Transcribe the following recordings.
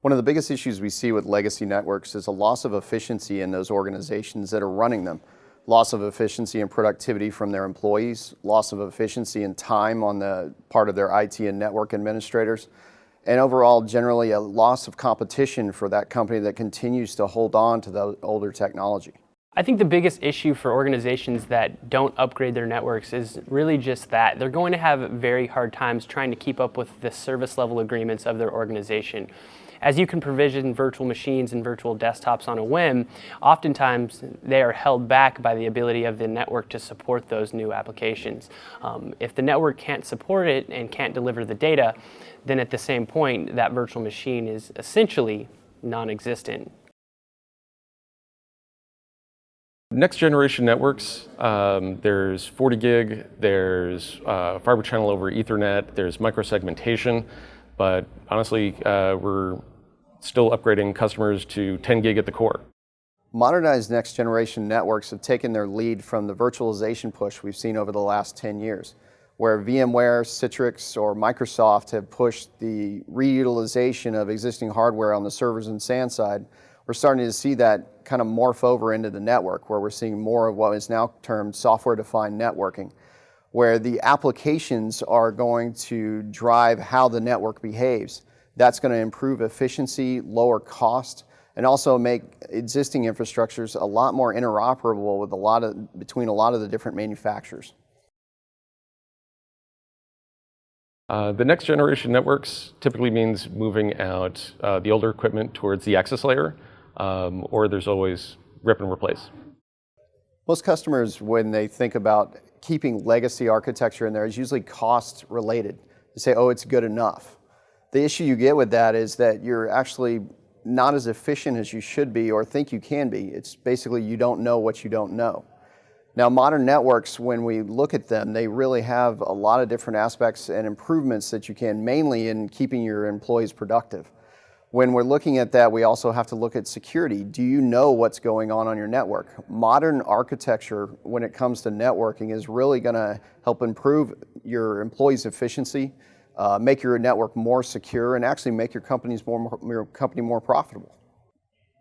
One of the biggest issues we see with legacy networks is a loss of efficiency in those organizations that are running them. Loss of efficiency and productivity from their employees, loss of efficiency and time on the part of their IT and network administrators, and overall generally a loss of competition for that company that continues to hold on to the older technology. I think the biggest issue for organizations that don't upgrade their networks is really just that. They're going to have very hard times trying to keep up with the service level agreements of their organization. As you can provision virtual machines and virtual desktops on a whim, oftentimes they are held back by the ability of the network to support those new applications. If the network can't support it and can't deliver the data, then at the same point, that virtual machine is essentially non-existent. Next generation networks, there's 40 gig, there's fiber channel over Ethernet, there's microsegmentation, but honestly, we're still upgrading customers to 10 gig at the core. Modernized next generation networks have taken their lead from the virtualization push we've seen over the last 10 years, where VMware, Citrix, or Microsoft have pushed the reutilization of existing hardware on the servers and SAN side. We're starting to see that kind of morph over into the network, where we're seeing more of what is now termed software-defined networking, where the applications are going to drive how the network behaves. That's going to improve efficiency, lower cost, and also make existing infrastructures a lot more interoperable with between a lot of the different manufacturers. The next generation networks typically means moving out the older equipment towards the access layer, or there's always rip and replace. Most customers, when they think about keeping legacy architecture in there, is usually cost related. They say, oh, it's good enough. The issue you get with that is that you're actually not as efficient as you should be or think you can be. It's basically you don't know what you don't know. Now, modern networks, when we look at them, they really have a lot of different aspects and improvements that you can, mainly in keeping your employees productive. When we're looking at that, we also have to look at security. Do you know what's going on your network? Modern architecture, when it comes to networking, is really going to help improve your employees' efficiency, make your network more secure, and actually make your company more profitable.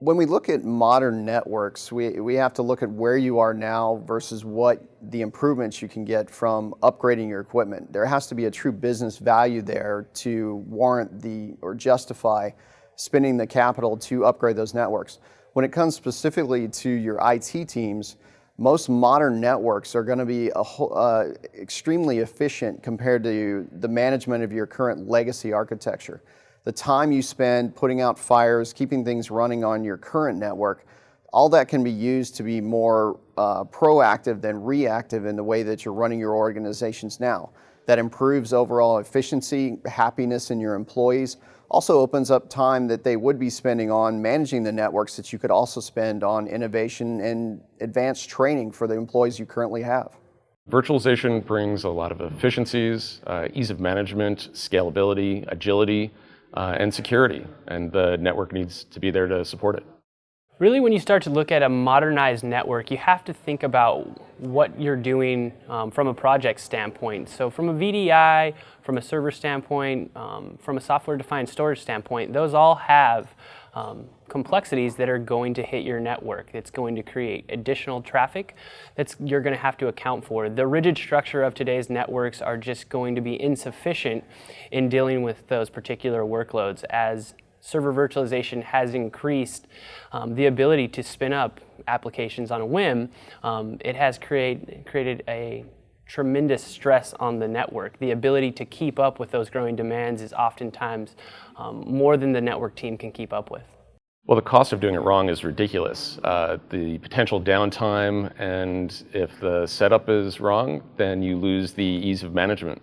When we look at modern networks, we have to look at where you are now versus what the improvements you can get from upgrading your equipment. There has to be a true business value there to warrant or justify spending the capital to upgrade those networks. When it comes specifically to your IT teams, most modern networks are going to be extremely efficient compared to the management of your current legacy architecture. The time you spend putting out fires, keeping things running on your current network, all that can be used to be more proactive than reactive in the way that you're running your organizations now. That improves overall efficiency, happiness in your employees, also opens up time that they would be spending on managing the networks that you could also spend on innovation and advanced training for the employees you currently have. Virtualization brings a lot of efficiencies, ease of management, scalability, agility, and security, and the network needs to be there to support it. Really, when you start to look at a modernized network, you have to think about what you're doing from a project standpoint. So from a VDI, from a server standpoint, from a software-defined storage standpoint, those all have complexities that are going to hit your network. It's going to create additional traffic that you're going to have to account for. The rigid structure of today's networks are just going to be insufficient in dealing with those particular workloads. As server virtualization has increased the ability to spin up applications on a whim, it has created a tremendous stress on the network. The ability to keep up with those growing demands is oftentimes more than the network team can keep up with. Well, the cost of doing it wrong is ridiculous. The potential downtime, and if the setup is wrong, then you lose the ease of management.